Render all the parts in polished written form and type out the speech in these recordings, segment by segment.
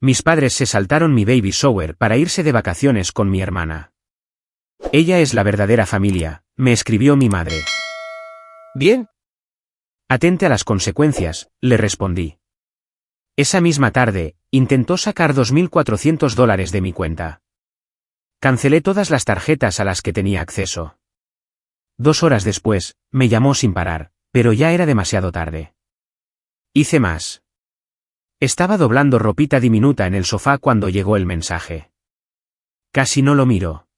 Mis padres se saltaron mi baby shower para irse de vacaciones con mi hermana. Ella es la verdadera familia, me escribió mi madre. Bien. Atente a las consecuencias, le respondí. Esa misma tarde, intentó sacar $2.400 de mi cuenta. Cancelé todas las tarjetas a las que tenía acceso. 2 horas después, me llamó sin parar, pero ya era demasiado tarde. Hice más. Estaba doblando ropita diminuta en el sofá cuando llegó el mensaje. Casi no lo miró.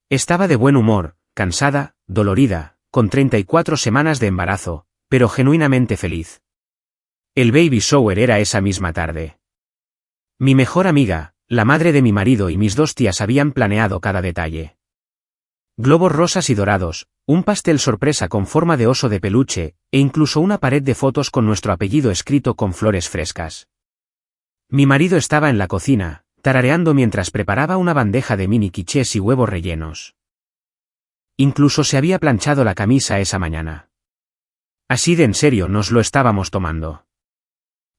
Estaba de buen humor, cansada, dolorida, con 34 semanas de embarazo, pero genuinamente feliz. El baby shower era esa misma tarde. Mi mejor amiga, la madre de mi marido y mis 2 tías habían planeado cada detalle. Globos rosas y dorados, un pastel sorpresa con forma de oso de peluche, e incluso una pared de fotos con nuestro apellido escrito con flores frescas. Mi marido estaba en la cocina, tarareando mientras preparaba una bandeja de mini quichés y huevos rellenos. Incluso se había planchado la camisa esa mañana. Así de en serio nos lo estábamos tomando.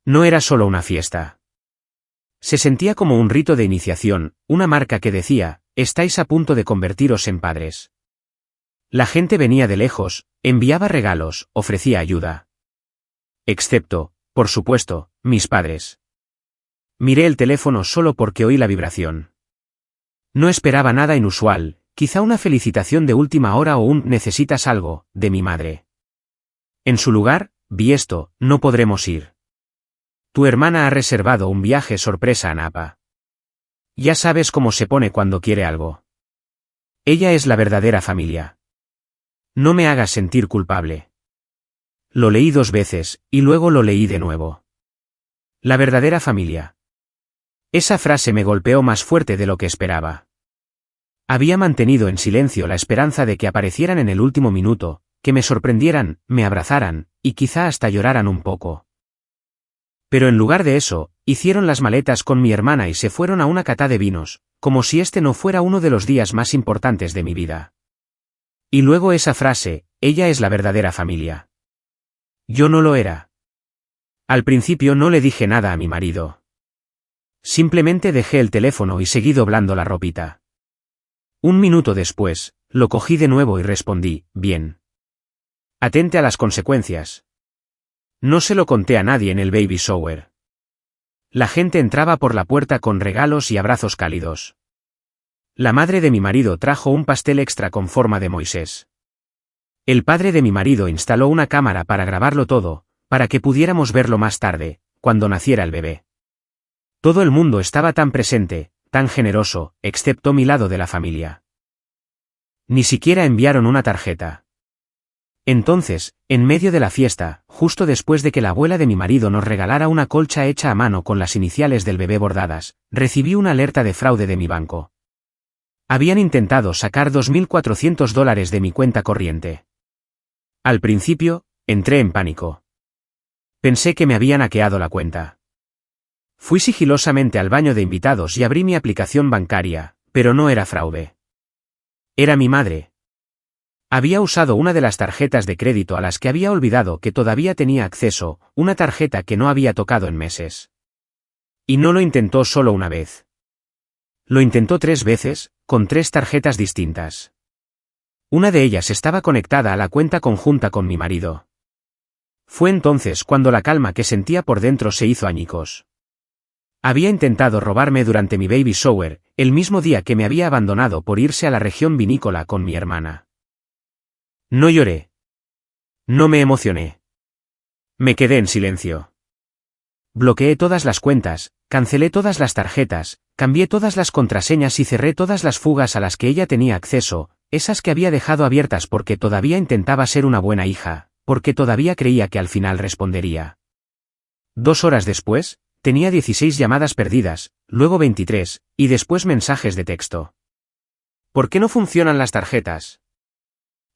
No era solo una fiesta. Se sentía como un rito de iniciación, una marca que decía, estáis a punto de convertiros en padres. La gente venía de lejos, enviaba regalos, ofrecía ayuda. Excepto, por supuesto, mis padres. Miré el teléfono solo porque oí la vibración. No esperaba nada inusual, quizá una felicitación de última hora o un «necesitas algo», de mi madre. En su lugar, vi esto, no podremos ir. Tu hermana ha reservado un viaje sorpresa a Napa. Ya sabes cómo se pone cuando quiere algo. Ella es la verdadera familia. No me hagas sentir culpable. Lo leí 2 veces, y luego lo leí de nuevo. La verdadera familia. Esa frase me golpeó más fuerte de lo que esperaba. Había mantenido en silencio la esperanza de que aparecieran en el último minuto, que me sorprendieran, me abrazaran, y quizá hasta lloraran un poco. Pero en lugar de eso, hicieron las maletas con mi hermana y se fueron a una cata de vinos, como si este no fuera uno de los días más importantes de mi vida. Y luego esa frase, ella es la verdadera familia. Yo no lo era. Al principio no le dije nada a mi marido. Simplemente dejé el teléfono y seguí doblando la ropita. 1 minuto después, lo cogí de nuevo y respondí, bien. Atente a las consecuencias. No se lo conté a nadie en el baby shower. La gente entraba por la puerta con regalos y abrazos cálidos. La madre de mi marido trajo un pastel extra con forma de Moisés. El padre de mi marido instaló una cámara para grabarlo todo, para que pudiéramos verlo más tarde, cuando naciera el bebé. Todo el mundo estaba tan presente, tan generoso, excepto mi lado de la familia. Ni siquiera enviaron una tarjeta. Entonces, en medio de la fiesta, justo después de que la abuela de mi marido nos regalara una colcha hecha a mano con las iniciales del bebé bordadas, recibí una alerta de fraude de mi banco. Habían intentado sacar $2.400 de mi cuenta corriente. Al principio, entré en pánico. Pensé que me habían hackeado la cuenta. Fui sigilosamente al baño de invitados y abrí mi aplicación bancaria, pero no era fraude. Era mi madre. Había usado una de las tarjetas de crédito a las que había olvidado que todavía tenía acceso, una tarjeta que no había tocado en meses. Y no lo intentó solo una vez. Lo intentó 3 veces, con 3 tarjetas distintas. Una de ellas estaba conectada a la cuenta conjunta con mi marido. Fue entonces cuando la calma que sentía por dentro se hizo añicos. Había intentado robarme durante mi baby shower, el mismo día que me había abandonado por irse a la región vinícola con mi hermana. No lloré. No me emocioné. Me quedé en silencio. Bloqueé todas las cuentas, cancelé todas las tarjetas, cambié todas las contraseñas y cerré todas las fugas a las que ella tenía acceso, esas que había dejado abiertas porque todavía intentaba ser una buena hija, porque todavía creía que al final respondería. 2 horas después, tenía 16 llamadas perdidas, luego 23, y después mensajes de texto. ¿Por qué no funcionan las tarjetas?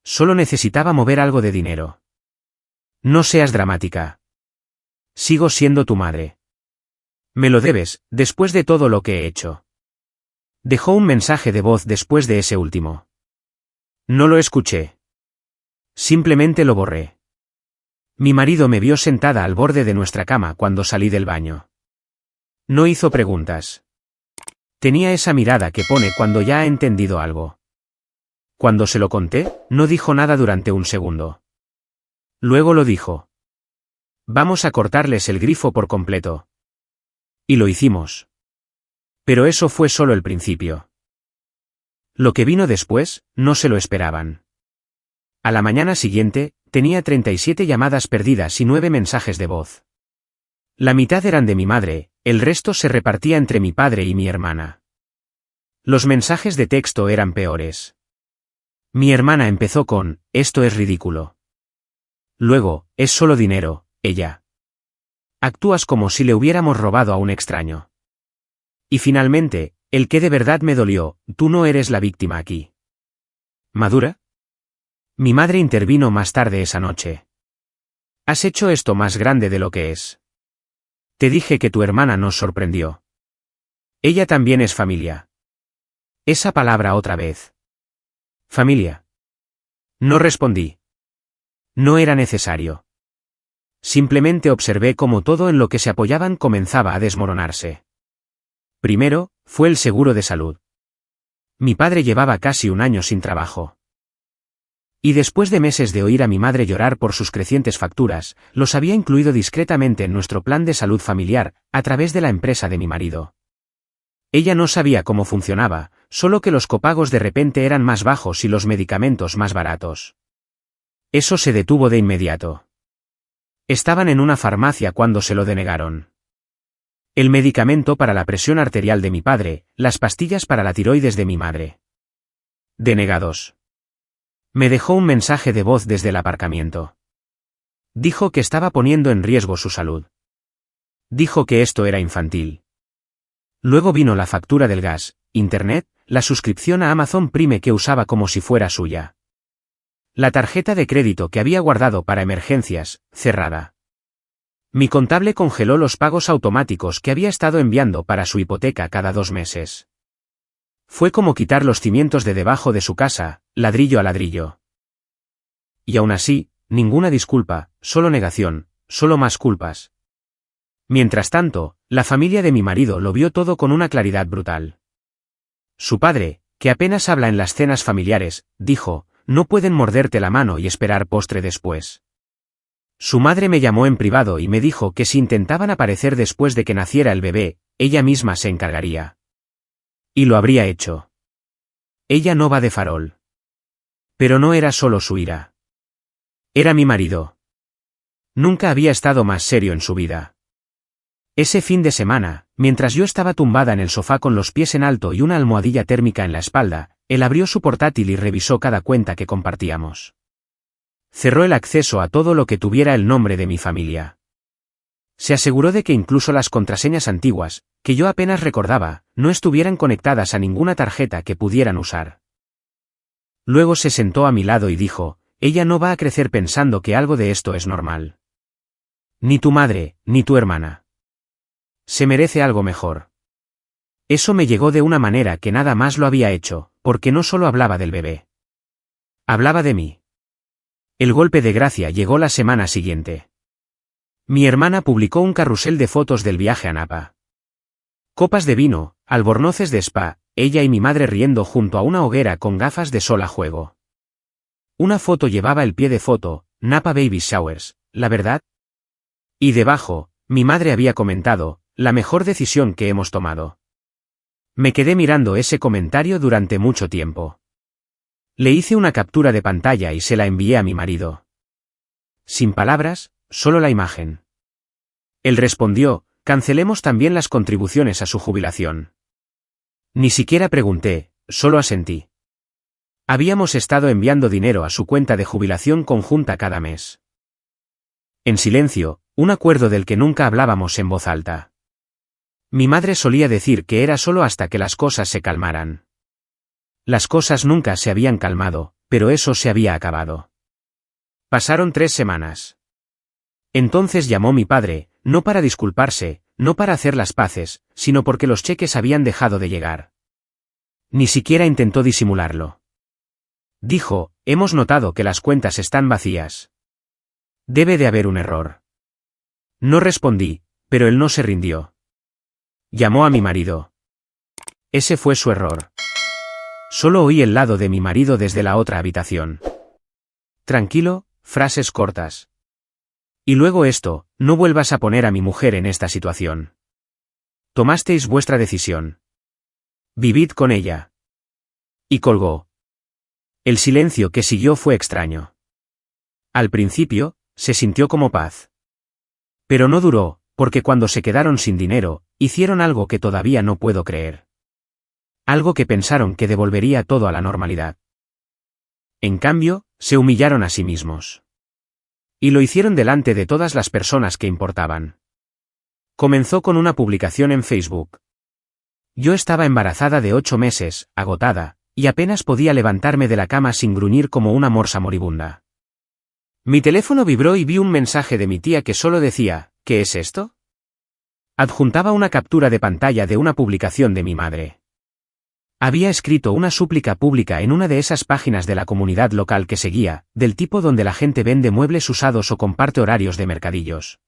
Solo necesitaba mover algo de dinero. No seas dramática. Sigo siendo tu madre. Me lo debes, después de todo lo que he hecho. Dejó un mensaje de voz después de ese último. No lo escuché. Simplemente lo borré. Mi marido me vio sentada al borde de nuestra cama cuando salí del baño. No hizo preguntas. Tenía esa mirada que pone cuando ya ha entendido algo. Cuando se lo conté, no dijo nada durante un segundo. Luego lo dijo. Vamos a cortarles el grifo por completo. Y lo hicimos. Pero eso fue solo el principio. Lo que vino después, no se lo esperaban. A la mañana siguiente, tenía 37 llamadas perdidas y 9 mensajes de voz. La mitad eran de mi madre, el resto se repartía entre mi padre y mi hermana. Los mensajes de texto eran peores. Mi hermana empezó con, esto es ridículo. Luego, es solo dinero, ella. Actúas como si le hubiéramos robado a un extraño. Y finalmente, el que de verdad me dolió, tú no eres la víctima aquí. ¿Madura? Mi madre intervino más tarde esa noche. Has hecho esto más grande de lo que es. Te dije que tu hermana nos sorprendió. Ella también es familia. Esa palabra otra vez. Familia. No respondí. No era necesario. Simplemente observé cómo todo en lo que se apoyaban comenzaba a desmoronarse. Primero, fue el seguro de salud. Mi padre llevaba casi un año sin trabajo. Y después de meses de oír a mi madre llorar por sus crecientes facturas, los había incluido discretamente en nuestro plan de salud familiar, a través de la empresa de mi marido. Ella no sabía cómo funcionaba, solo que los copagos de repente eran más bajos y los medicamentos más baratos. Eso se detuvo de inmediato. Estaban en una farmacia cuando se lo denegaron. El medicamento para la presión arterial de mi padre, las pastillas para la tiroides de mi madre. Denegados. Me dejó un mensaje de voz desde el aparcamiento. Dijo que estaba poniendo en riesgo su salud. Dijo que esto era infantil. Luego vino la factura del gas, internet, la suscripción a Amazon Prime que usaba como si fuera suya. La tarjeta de crédito que había guardado para emergencias, cerrada. Mi contable congeló los pagos automáticos que había estado enviando para su hipoteca cada 2 meses. Fue como quitar los cimientos de debajo de su casa, ladrillo a ladrillo. Y aún así, ninguna disculpa, solo negación, solo más culpas. Mientras tanto, la familia de mi marido lo vio todo con una claridad brutal. Su padre, que apenas habla en las cenas familiares, dijo, no pueden morderte la mano y esperar postre después. Su madre me llamó en privado y me dijo que si intentaban aparecer después de que naciera el bebé, ella misma se encargaría. Y lo habría hecho. Ella no va de farol. Pero no era solo su ira. Era mi marido. Nunca había estado más serio en su vida. Ese fin de semana, mientras yo estaba tumbada en el sofá con los pies en alto y una almohadilla térmica en la espalda, él abrió su portátil y revisó cada cuenta que compartíamos. Cerró el acceso a todo lo que tuviera el nombre de mi familia. Se aseguró de que incluso las contraseñas antiguas, que yo apenas recordaba, no estuvieran conectadas a ninguna tarjeta que pudieran usar. Luego se sentó a mi lado y dijo, ella no va a crecer pensando que algo de esto es normal. Ni tu madre, ni tu hermana. Se merece algo mejor. Eso me llegó de una manera que nada más lo había hecho, porque no solo hablaba del bebé. Hablaba de mí. El golpe de gracia llegó la semana siguiente. Mi hermana publicó un carrusel de fotos del viaje a Napa. Copas de vino, albornoces de spa, ella y mi madre riendo junto a una hoguera con gafas de sol a juego. Una foto llevaba el pie de foto, Napa Baby Showers, ¿la verdad? Y debajo, mi madre había comentado, la mejor decisión que hemos tomado. Me quedé mirando ese comentario durante mucho tiempo. Le hice una captura de pantalla y se la envié a mi marido. Sin palabras, solo la imagen. Él respondió, cancelemos también las contribuciones a su jubilación. Ni siquiera pregunté, solo asentí. Habíamos estado enviando dinero a su cuenta de jubilación conjunta cada mes. En silencio, un acuerdo del que nunca hablábamos en voz alta. Mi madre solía decir que era solo hasta que las cosas se calmaran. Las cosas nunca se habían calmado, pero eso se había acabado. Pasaron 3 semanas. Entonces llamó mi padre, no para disculparse, no para hacer las paces, sino porque los cheques habían dejado de llegar. Ni siquiera intentó disimularlo. Dijo, hemos notado que las cuentas están vacías. Debe de haber un error. No respondí, pero él no se rindió. Llamó a mi marido. Ese fue su error. Solo oí el lado de mi marido desde la otra habitación. Tranquilo, frases cortas. Y luego esto, no vuelvas a poner a mi mujer en esta situación. Tomasteis vuestra decisión. Vivid con ella. Y colgó. El silencio que siguió fue extraño. Al principio, se sintió como paz. Pero no duró, porque cuando se quedaron sin dinero, hicieron algo que todavía no puedo creer. Algo que pensaron que devolvería todo a la normalidad. En cambio, se humillaron a sí mismos. Y lo hicieron delante de todas las personas que importaban. Comenzó con una publicación en Facebook. Yo estaba embarazada de 8 meses, agotada, y apenas podía levantarme de la cama sin gruñir como una morsa moribunda. Mi teléfono vibró y vi un mensaje de mi tía que solo decía, ¿qué es esto? Adjuntaba una captura de pantalla de una publicación de mi madre. Había escrito una súplica pública en una de esas páginas de la comunidad local que seguía, del tipo donde la gente vende muebles usados o comparte horarios de mercadillos.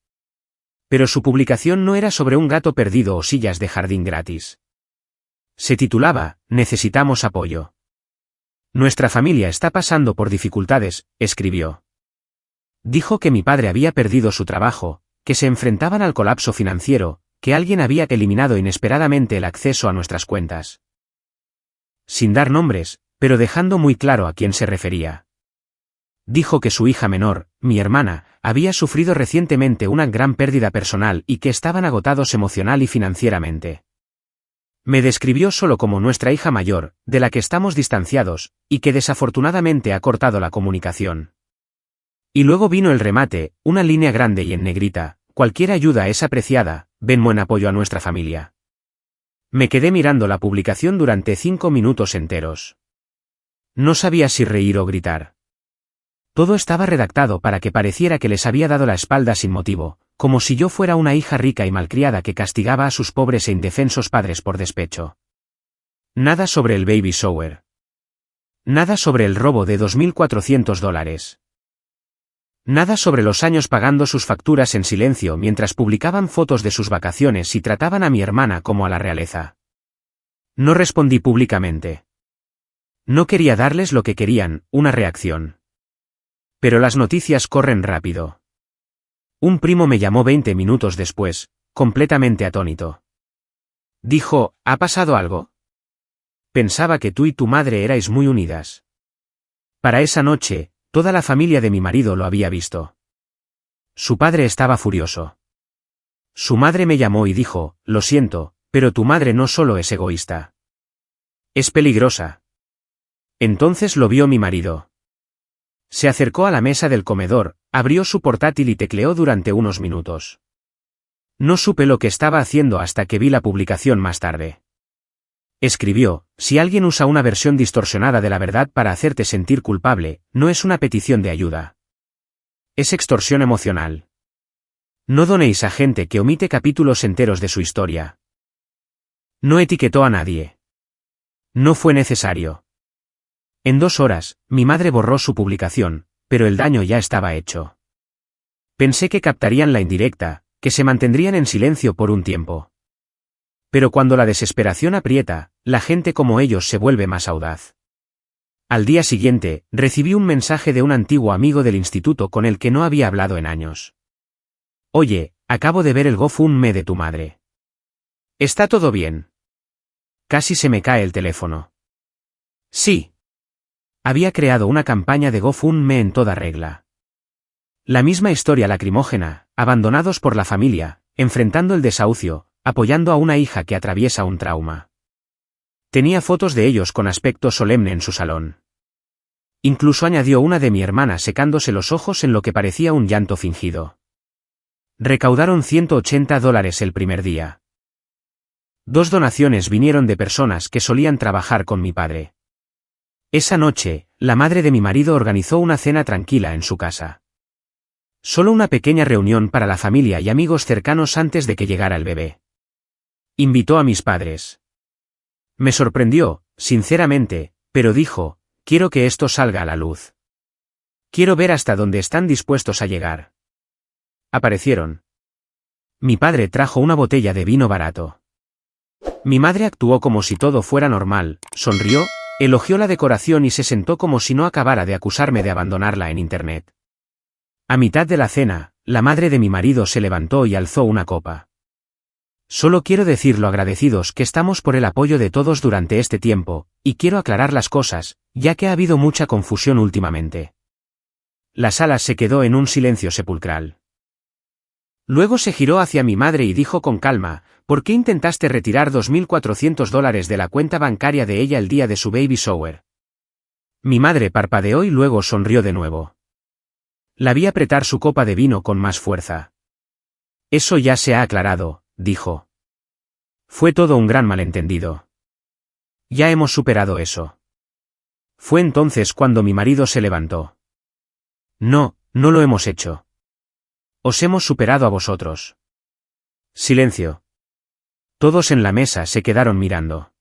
Pero su publicación no era sobre un gato perdido o sillas de jardín gratis. Se titulaba, Necesitamos apoyo. Nuestra familia está pasando por dificultades, escribió. Dijo que mi padre había perdido su trabajo, que se enfrentaban al colapso financiero, que alguien había eliminado inesperadamente el acceso a nuestras cuentas. Sin dar nombres, pero dejando muy claro a quién se refería. Dijo que su hija menor, mi hermana, había sufrido recientemente una gran pérdida personal y que estaban agotados emocional y financieramente. Me describió solo como nuestra hija mayor, de la que estamos distanciados, y que desafortunadamente ha cortado la comunicación. Y luego vino el remate, una línea grande y en negrita, cualquier ayuda es apreciada, ven buen apoyo a nuestra familia. Me quedé mirando la publicación durante 5 minutos enteros. No sabía si reír o gritar. Todo estaba redactado para que pareciera que les había dado la espalda sin motivo, como si yo fuera una hija rica y malcriada que castigaba a sus pobres e indefensos padres por despecho. Nada sobre el baby shower. Nada sobre el robo de $2.400. Nada sobre los años pagando sus facturas en silencio mientras publicaban fotos de sus vacaciones y trataban a mi hermana como a la realeza. No respondí públicamente. No quería darles lo que querían, una reacción. Pero las noticias corren rápido. Un primo me llamó 20 minutos después, completamente atónito. Dijo, ¿ha pasado algo? Pensaba que tú y tu madre erais muy unidas. Para esa noche, toda la familia de mi marido lo había visto. Su padre estaba furioso. Su madre me llamó y dijo, lo siento, pero tu madre no solo es egoísta. Es peligrosa. Entonces lo vio mi marido. Se acercó a la mesa del comedor, abrió su portátil y tecleó durante unos minutos. No supe lo que estaba haciendo hasta que vi la publicación más tarde. Escribió, si alguien usa una versión distorsionada de la verdad para hacerte sentir culpable, no es una petición de ayuda. Es extorsión emocional. No donéis a gente que omite capítulos enteros de su historia. No etiquetó a nadie. No fue necesario. En 2 horas, mi madre borró su publicación, pero el daño ya estaba hecho. Pensé que captarían la indirecta, que se mantendrían en silencio por un tiempo. Pero cuando la desesperación aprieta, la gente como ellos se vuelve más audaz. Al día siguiente, recibí un mensaje de un antiguo amigo del instituto con el que no había hablado en años. Oye, acabo de ver el GoFundMe de tu madre. ¿Está todo bien? Casi se me cae el teléfono. Sí. Había creado una campaña de GoFundMe en toda regla. La misma historia lacrimógena, abandonados por la familia, enfrentando el desahucio, apoyando a una hija que atraviesa un trauma. Tenía fotos de ellos con aspecto solemne en su salón. Incluso añadió una de mi hermana secándose los ojos en lo que parecía un llanto fingido. Recaudaron $180 el primer día. 2 donaciones vinieron de personas que solían trabajar con mi padre. Esa noche, la madre de mi marido organizó una cena tranquila en su casa. Solo una pequeña reunión para la familia y amigos cercanos antes de que llegara el bebé. Invitó a mis padres. Me sorprendió, sinceramente, pero dijo, quiero que esto salga a la luz. Quiero ver hasta dónde están dispuestos a llegar. Aparecieron. Mi padre trajo una botella de vino barato. Mi madre actuó como si todo fuera normal, sonrió, elogió la decoración y se sentó como si no acabara de acusarme de abandonarla en Internet. A mitad de la cena, la madre de mi marido se levantó y alzó una copa. Solo quiero decir lo agradecidos que estamos por el apoyo de todos durante este tiempo, y quiero aclarar las cosas, ya que ha habido mucha confusión últimamente. La sala se quedó en un silencio sepulcral. Luego se giró hacia mi madre y dijo con calma: ¿por qué intentaste retirar $2.400 de la cuenta bancaria de ella el día de su baby shower? Mi madre parpadeó y luego sonrió de nuevo. La vi apretar su copa de vino con más fuerza. Eso ya se ha aclarado, dijo. Fue todo un gran malentendido. Ya hemos superado eso. Fue entonces cuando mi marido se levantó. No, no lo hemos hecho. Os hemos superado a vosotros. Silencio. Todos en la mesa se quedaron mirando.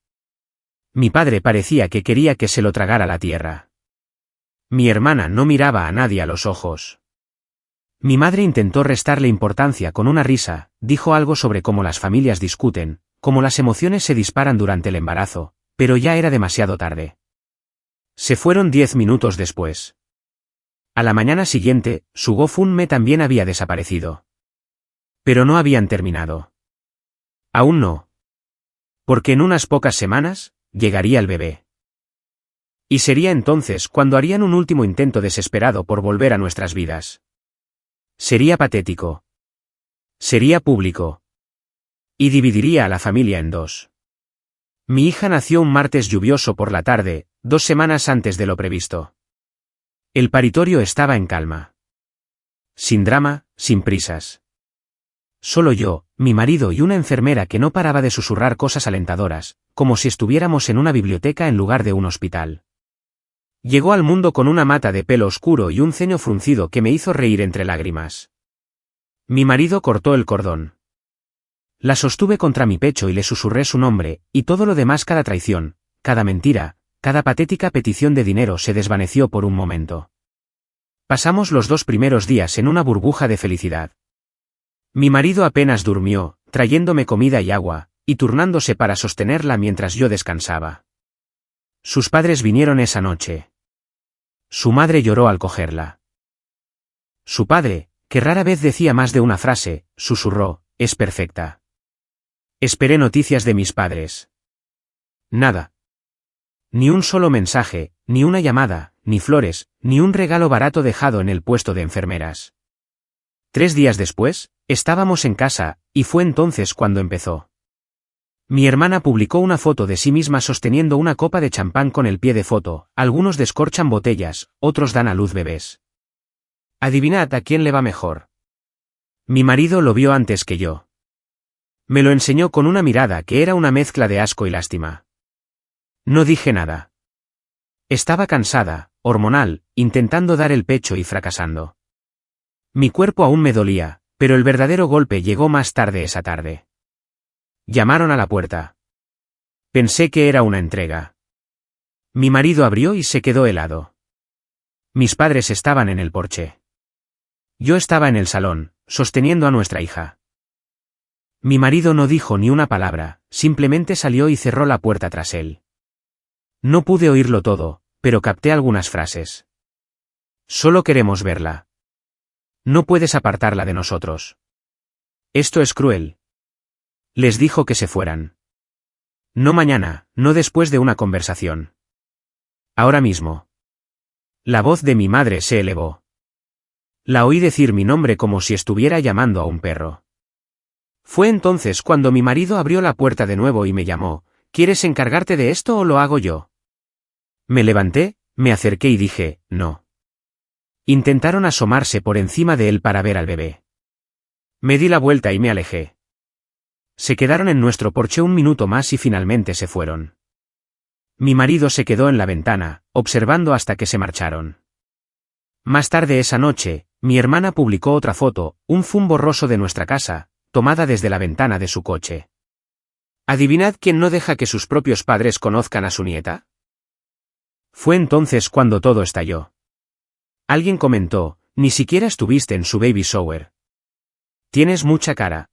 Mi padre parecía que quería que se lo tragara la tierra. Mi hermana no miraba a nadie a los ojos. Mi madre intentó restarle importancia con una risa, dijo algo sobre cómo las familias discuten, cómo las emociones se disparan durante el embarazo, pero ya era demasiado tarde. Se fueron 10 minutos después. A la mañana siguiente, su GoFundMe también había desaparecido. Pero no habían terminado. Aún no. Porque en unas pocas semanas, llegaría el bebé. Y sería entonces cuando harían un último intento desesperado por volver a nuestras vidas. Sería patético. Sería público. Y dividiría a la familia en dos. Mi hija nació un martes lluvioso por la tarde, 2 semanas antes de lo previsto. El paritorio estaba en calma. Sin drama, sin prisas. Solo yo, mi marido y una enfermera que no paraba de susurrar cosas alentadoras, como si estuviéramos en una biblioteca en lugar de un hospital. Llegó al mundo con una mata de pelo oscuro y un ceño fruncido que me hizo reír entre lágrimas. Mi marido cortó el cordón. La sostuve contra mi pecho y le susurré su nombre, y todo lo demás, cada traición, cada mentira, cada patética petición de dinero se desvaneció por un momento. Pasamos los 2 primeros días en una burbuja de felicidad. Mi marido apenas durmió, trayéndome comida y agua, y turnándose para sostenerla mientras yo descansaba. Sus padres vinieron esa noche. Su madre lloró al cogerla. Su padre, que rara vez decía más de una frase, susurró: «Es perfecta». Esperé noticias de mis padres. Nada. Ni un solo mensaje, ni una llamada, ni flores, ni un regalo barato dejado en el puesto de enfermeras. 3 días después, estábamos en casa, y fue entonces cuando empezó. Mi hermana publicó una foto de sí misma sosteniendo una copa de champán con el pie de foto. Algunos descorchan botellas, otros dan a luz bebés. Adivinad a quién le va mejor. Mi marido lo vio antes que yo. Me lo enseñó con una mirada que era una mezcla de asco y lástima. No dije nada. Estaba cansada, hormonal, intentando dar el pecho y fracasando. Mi cuerpo aún me dolía, pero el verdadero golpe llegó más tarde esa tarde. Llamaron a la puerta. Pensé que era una entrega. Mi marido abrió y se quedó helado. Mis padres estaban en el porche. Yo estaba en el salón, sosteniendo a nuestra hija. Mi marido no dijo ni una palabra, simplemente salió y cerró la puerta tras él. No pude oírlo todo, pero capté algunas frases. Solo queremos verla. No puedes apartarla de nosotros. Esto es cruel. Les dijo que se fueran. No mañana, no después de una conversación. Ahora mismo. La voz de mi madre se elevó. La oí decir mi nombre como si estuviera llamando a un perro. Fue entonces cuando mi marido abrió la puerta de nuevo y me llamó: ¿quieres encargarte de esto o lo hago yo? Me levanté, me acerqué y dije: no. Intentaron asomarse por encima de él para ver al bebé. Me di la vuelta y me alejé. Se quedaron en nuestro porche un minuto más y finalmente se fueron. Mi marido se quedó en la ventana, observando hasta que se marcharon. Más tarde esa noche, mi hermana publicó otra foto, un zoom borroso de nuestra casa, tomada desde la ventana de su coche. ¿Adivinad quién no deja que sus propios padres conozcan a su nieta? Fue entonces cuando todo estalló. Alguien comentó: ni siquiera estuviste en su baby shower. Tienes mucha cara.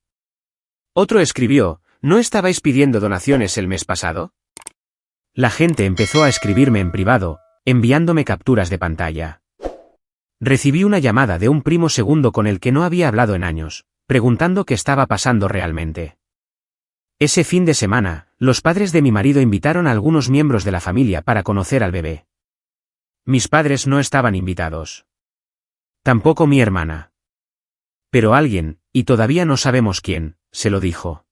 Otro escribió: ¿no estabais pidiendo donaciones el mes pasado? La gente empezó a escribirme en privado, enviándome capturas de pantalla. Recibí una llamada de un primo segundo con el que no había hablado en años, preguntando qué estaba pasando realmente. Ese fin de semana, los padres de mi marido invitaron a algunos miembros de la familia para conocer al bebé. Mis padres no estaban invitados. Tampoco mi hermana. Pero alguien, y todavía no sabemos quién, se lo dijo.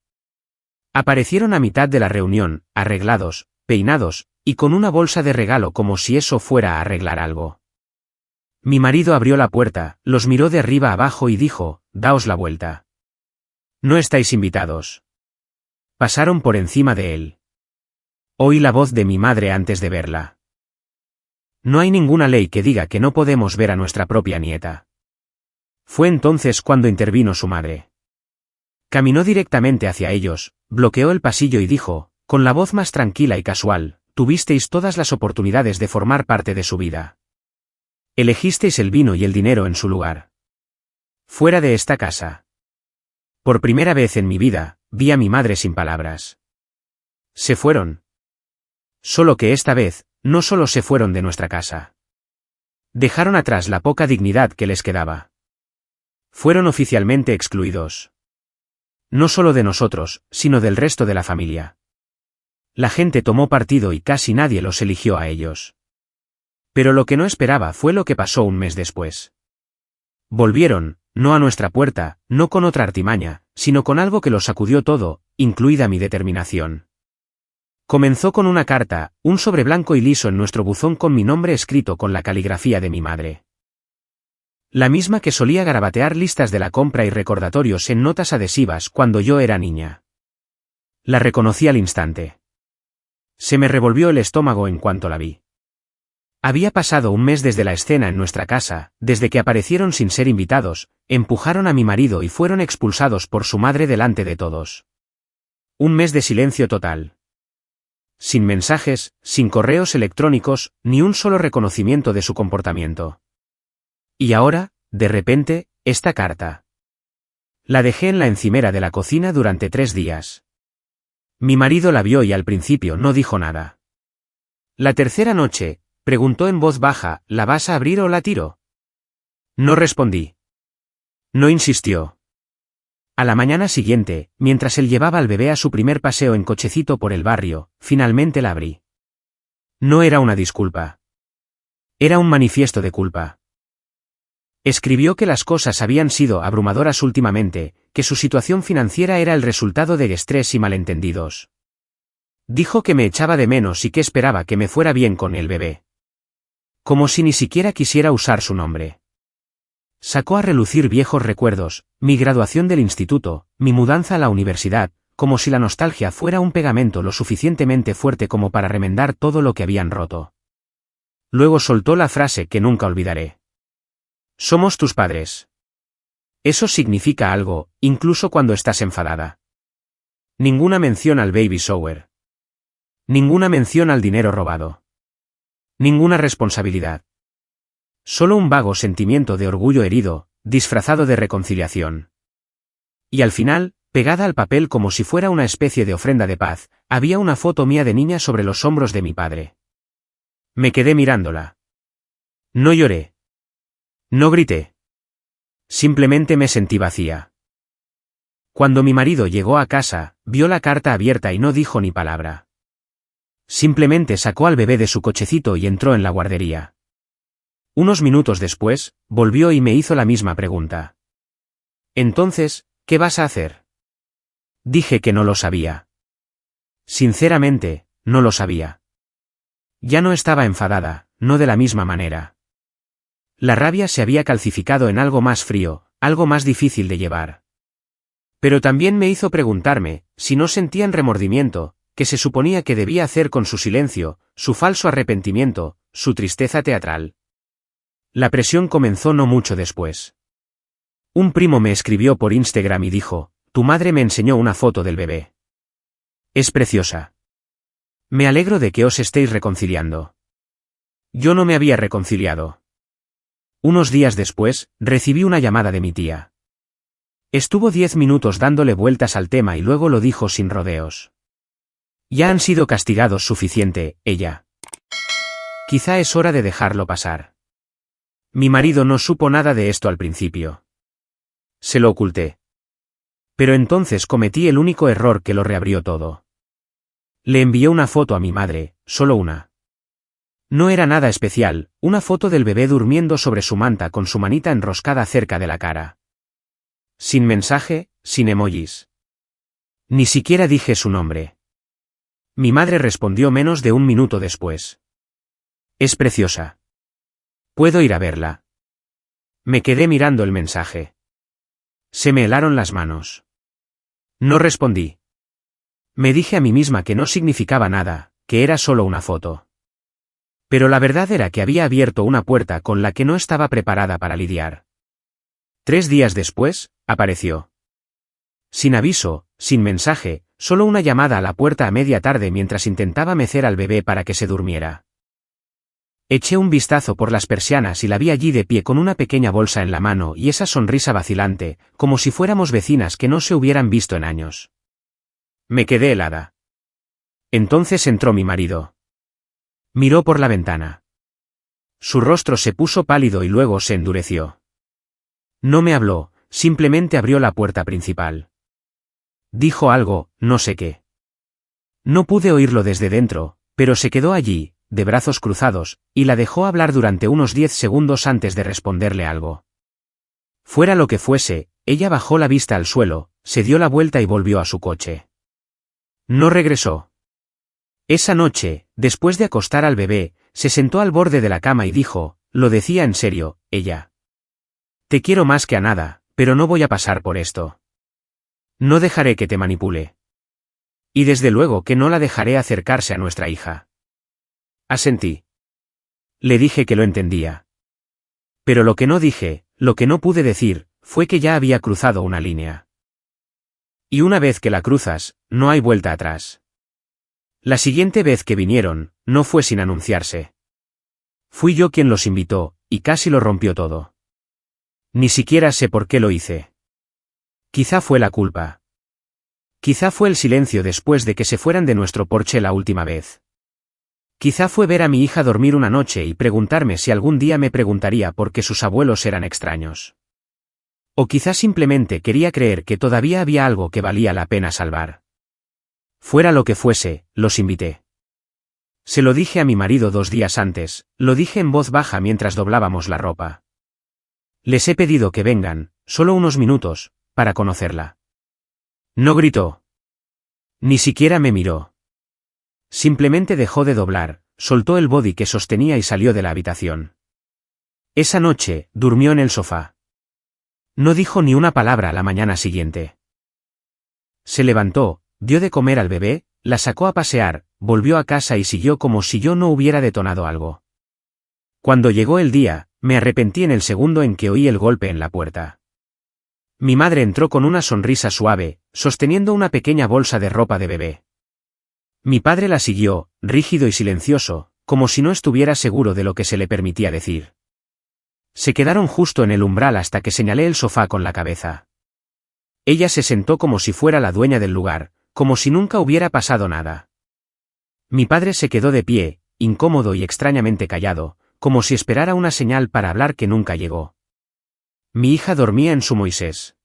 Aparecieron a mitad de la reunión, arreglados, peinados, y con una bolsa de regalo como si eso fuera a arreglar algo. Mi marido abrió la puerta, los miró de arriba abajo y dijo, «Daos la vuelta. No estáis invitados». Pasaron por encima de él. Oí la voz de mi madre antes de verla. No hay ninguna ley que diga que no podemos ver a nuestra propia nieta. Fue entonces cuando intervino su madre. Caminó directamente hacia ellos, bloqueó el pasillo y dijo, con la voz más tranquila y casual, tuvisteis todas las oportunidades de formar parte de su vida. Elegisteis el vino y el dinero en su lugar. Fuera de esta casa. Por primera vez en mi vida, vi a mi madre sin palabras. Se fueron. Solo que esta vez, no solo se fueron de nuestra casa. Dejaron atrás la poca dignidad que les quedaba. Fueron oficialmente excluidos. No solo de nosotros, sino del resto de la familia. La gente tomó partido y casi nadie los eligió a ellos. Pero lo que no esperaba fue lo que pasó un mes después. Volvieron, no a nuestra puerta, no con otra artimaña, sino con algo que lo sacudió todo, incluida mi determinación. Comenzó con una carta, un sobre blanco y liso en nuestro buzón con mi nombre escrito con la caligrafía de mi madre. La misma que solía garabatear listas de la compra y recordatorios en notas adhesivas cuando yo era niña. La reconocí al instante. Se me revolvió el estómago en cuanto la vi. Había pasado un mes desde la escena en nuestra casa, desde que aparecieron sin ser invitados, empujaron a mi marido y fueron expulsados por su madre delante de todos. Un mes de silencio total. Sin mensajes, sin correos electrónicos, ni un solo reconocimiento de su comportamiento. Y ahora, de repente, esta carta. La dejé en la encimera de la cocina durante 3 días. Mi marido la vio y al principio no dijo nada. La tercera noche, preguntó en voz baja, ¿la vas a abrir o la tiro? No respondí. No insistió. A la mañana siguiente, mientras él llevaba al bebé a su primer paseo en cochecito por el barrio, finalmente la abrí. No era una disculpa. Era un manifiesto de culpa. Escribió que las cosas habían sido abrumadoras últimamente, que su situación financiera era el resultado de estrés y malentendidos. Dijo que me echaba de menos y que esperaba que me fuera bien con el bebé. Como si ni siquiera quisiera usar su nombre. Sacó a relucir viejos recuerdos, mi graduación del instituto, mi mudanza a la universidad, como si la nostalgia fuera un pegamento lo suficientemente fuerte como para remendar todo lo que habían roto. Luego soltó la frase que nunca olvidaré. Somos tus padres. Eso significa algo, incluso cuando estás enfadada. Ninguna mención al baby shower. Ninguna mención al dinero robado. Ninguna responsabilidad. Solo un vago sentimiento de orgullo herido, disfrazado de reconciliación. Y al final, pegada al papel como si fuera una especie de ofrenda de paz, había una foto mía de niña sobre los hombros de mi padre. Me quedé mirándola. No lloré. No grité. Simplemente me sentí vacía. Cuando mi marido llegó a casa, vio la carta abierta y no dijo ni palabra. Simplemente sacó al bebé de su cochecito y entró en la guardería. Unos minutos después, volvió y me hizo la misma pregunta. Entonces, ¿qué vas a hacer? Dije que no lo sabía. Sinceramente, no lo sabía. Ya no estaba enfadada, no de la misma manera. La rabia se había calcificado en algo más frío, algo más difícil de llevar. Pero también me hizo preguntarme, si no sentían remordimiento, que se suponía que debía hacer con su silencio, su falso arrepentimiento, su tristeza teatral. La presión comenzó no mucho después. Un primo me escribió por Instagram y dijo, tu madre me enseñó una foto del bebé. Es preciosa. Me alegro de que os estéis reconciliando. Yo no me había reconciliado. Unos días después, recibí una llamada de mi tía. Estuvo 10 minutos dándole vueltas al tema y luego lo dijo sin rodeos. Ya han sido castigados suficiente, ella. Quizá es hora de dejarlo pasar. Mi marido no supo nada de esto al principio. Se lo oculté. Pero entonces cometí el único error que lo reabrió todo. Le envié una foto a mi madre, solo una. No era nada especial, una foto del bebé durmiendo sobre su manta con su manita enroscada cerca de la cara. Sin mensaje, sin emojis. Ni siquiera dije su nombre. Mi madre respondió menos de un minuto después. Es preciosa. ¿Puedo ir a verla? Me quedé mirando el mensaje. Se me helaron las manos. No respondí. Me dije a mí misma que no significaba nada, que era solo una foto. Pero la verdad era que había abierto una puerta con la que no estaba preparada para lidiar. 3 días después, apareció. Sin aviso, sin mensaje, solo una llamada a la puerta a media tarde mientras intentaba mecer al bebé para que se durmiera. Eché un vistazo por las persianas y la vi allí de pie con una pequeña bolsa en la mano y esa sonrisa vacilante, como si fuéramos vecinas que no se hubieran visto en años. Me quedé helada. Entonces entró mi marido. Miró por la ventana. Su rostro se puso pálido y luego se endureció. No me habló, simplemente abrió la puerta principal. Dijo algo, no sé qué. No pude oírlo desde dentro, pero se quedó allí, de brazos cruzados, y la dejó hablar durante unos 10 segundos antes de responderle algo. Fuera lo que fuese, ella bajó la vista al suelo, se dio la vuelta y volvió a su coche. No regresó. Esa noche, después de acostar al bebé, se sentó al borde de la cama y dijo, lo decía en serio, ella. Te quiero más que a nada, pero no voy a pasar por esto. No dejaré que te manipule. Y desde luego que no la dejaré acercarse a nuestra hija. Asentí. Le dije que lo entendía. Pero lo que no dije, lo que no pude decir, fue que ya había cruzado una línea. Y una vez que la cruzas, no hay vuelta atrás. La siguiente vez que vinieron, no fue sin anunciarse. Fui yo quien los invitó, y casi lo rompió todo. Ni siquiera sé por qué lo hice. Quizá fue la culpa. Quizá fue el silencio después de que se fueran de nuestro porche la última vez. Quizá fue ver a mi hija dormir una noche y preguntarme si algún día me preguntaría por qué sus abuelos eran extraños. O quizá simplemente quería creer que todavía había algo que valía la pena salvar. Fuera lo que fuese, los invité. Se lo dije a mi marido 2 días antes, lo dije en voz baja mientras doblábamos la ropa. Les he pedido que vengan, solo unos minutos, para conocerla. No gritó. Ni siquiera me miró. Simplemente dejó de doblar, soltó el body que sostenía y salió de la habitación. Esa noche, durmió en el sofá. No dijo ni una palabra la mañana siguiente. Se levantó, dio de comer al bebé, la sacó a pasear, volvió a casa y siguió como si yo no hubiera detonado algo. Cuando llegó el día, me arrepentí en el segundo en que oí el golpe en la puerta. Mi madre entró con una sonrisa suave, sosteniendo una pequeña bolsa de ropa de bebé. Mi padre la siguió, rígido y silencioso, como si no estuviera seguro de lo que se le permitía decir. Se quedaron justo en el umbral hasta que señalé el sofá con la cabeza. Ella se sentó como si fuera la dueña del lugar, como si nunca hubiera pasado nada. Mi padre se quedó de pie, incómodo y extrañamente callado, como si esperara una señal para hablar que nunca llegó. Mi hija dormía en su Moisés.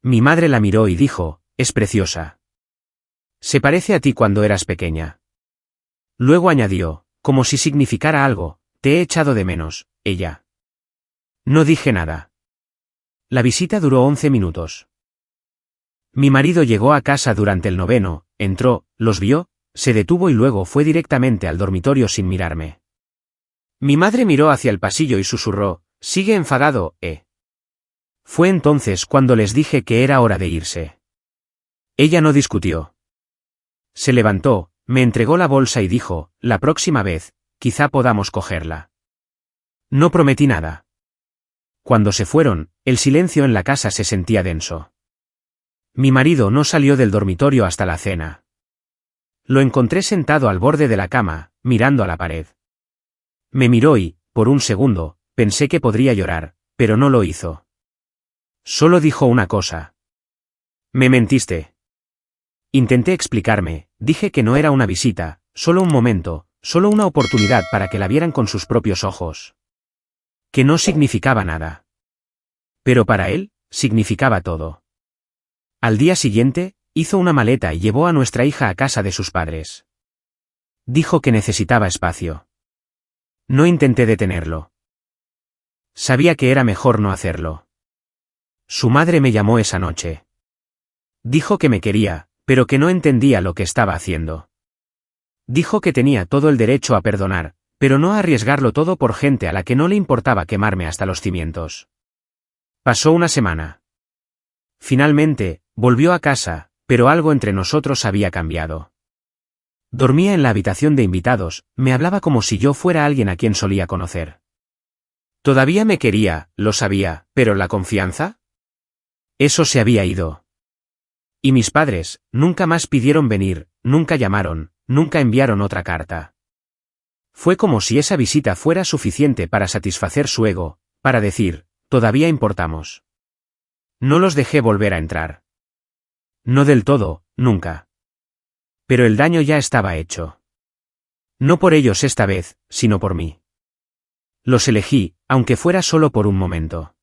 Mi madre la miró y dijo, es preciosa. Se parece a ti cuando eras pequeña. Luego añadió, como si significara algo, te he echado de menos, ella. No dije nada. La visita duró 11 minutos. Mi marido llegó a casa durante el 9º, entró, los vio, se detuvo y luego fue directamente al dormitorio sin mirarme. Mi madre miró hacia el pasillo y susurró, sigue enfadado, ¿eh? Fue entonces cuando les dije que era hora de irse. Ella no discutió. Se levantó, me entregó la bolsa y dijo, la próxima vez, quizá podamos cogerla. No prometí nada. Cuando se fueron, el silencio en la casa se sentía denso. Mi marido no salió del dormitorio hasta la cena. Lo encontré sentado al borde de la cama, mirando a la pared. Me miró y, por un segundo, pensé que podría llorar, pero no lo hizo. Solo dijo una cosa. Me mentiste. Intenté explicarme, dije que no era una visita, solo un momento, solo una oportunidad para que la vieran con sus propios ojos. Que no significaba nada. Pero para él, significaba todo. Al día siguiente, hizo una maleta y llevó a nuestra hija a casa de sus padres. Dijo que necesitaba espacio. No intenté detenerlo. Sabía que era mejor no hacerlo. Su madre me llamó esa noche. Dijo que me quería, pero que no entendía lo que estaba haciendo. Dijo que tenía todo el derecho a perdonar, pero no a arriesgarlo todo por gente a la que no le importaba quemarme hasta los cimientos. Pasó una semana. Finalmente, volvió a casa, pero algo entre nosotros había cambiado. Dormía en la habitación de invitados, me hablaba como si yo fuera alguien a quien solía conocer. Todavía me quería, lo sabía, pero ¿la confianza? Eso se había ido. Y mis padres, nunca más pidieron venir, nunca llamaron, nunca enviaron otra carta. Fue como si esa visita fuera suficiente para satisfacer su ego, para decir, todavía importamos. No los dejé volver a entrar. No del todo, nunca. Pero el daño ya estaba hecho. No por ellos esta vez, sino por mí. Los elegí, aunque fuera solo por un momento.